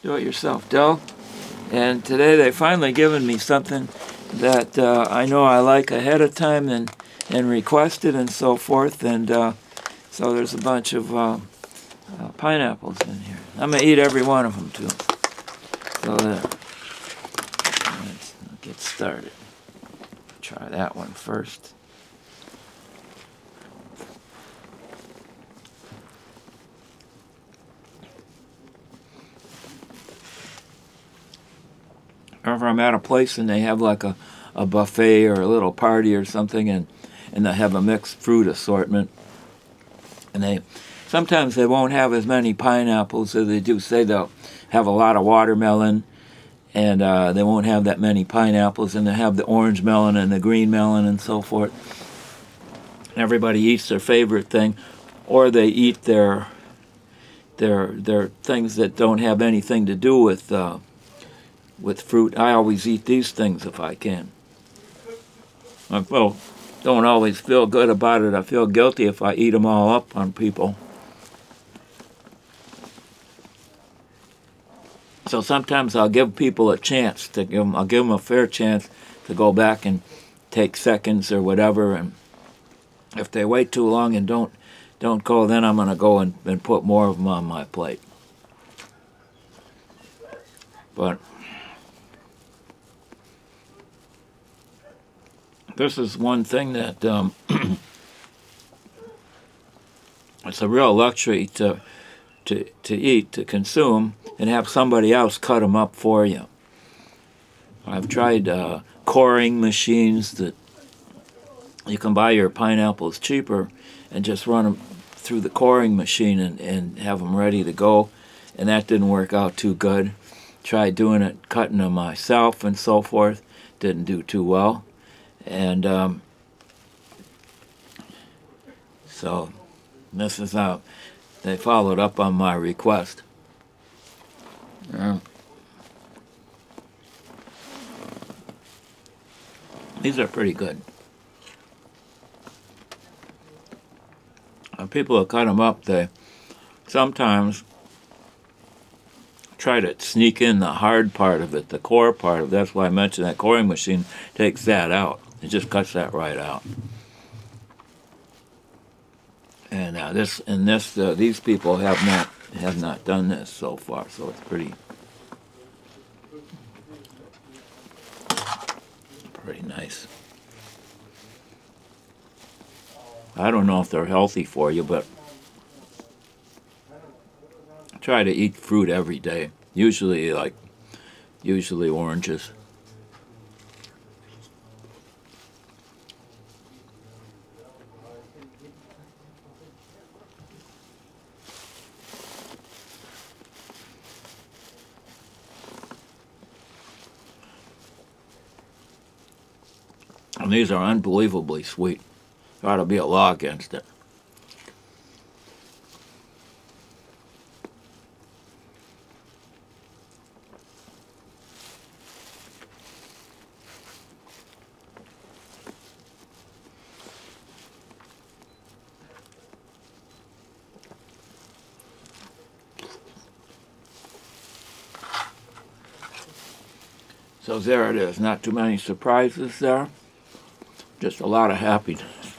do-it-yourself dough. And today they finally given me something that I know I like ahead of time and requested and so forth. And so there's a bunch of pineapples in here. I'm going to eat every one of them too. So there. Let's get started. Try that one first. Whenever I'm at a place and they have like a buffet or a little party or something, and they have a mixed fruit assortment, and sometimes they won't have as many pineapples as they do. Say they'll have a lot of watermelon, and they won't have that many pineapples, and they have the orange melon and the green melon and so forth. Everybody eats their favorite thing, or they eat their things that don't have anything to do with fruit. I always eat these things if I can. I don't always feel good about it. I feel guilty if I eat them all up on people. So sometimes I'll give people a chance I'll give them a fair chance to go back and take seconds or whatever. And if they wait too long and don't go, then I'm going to go and put more of them on my plate. But this is one thing that it's a real luxury to eat, to consume, and have somebody else cut them up for you. I've tried coring machines that you can buy your pineapples cheaper and just run them through the coring machine and have them ready to go, and that didn't work out too good. Tried doing it, cutting them myself and so forth, didn't do too well. And so this is how they followed up on my request. These are pretty good. When people cut them up, they sometimes try to sneak in the hard part of it, the core part of it. That's why I mentioned that coring machine takes that out. It just cuts that right out. And these people have not done this so far, so it's pretty nice. I don't know if they're healthy for you, but try to eat fruit every day. Usually oranges. And these are unbelievably sweet. There ought to be a law against it. So there it is. Not too many surprises there. Just a lot of happiness.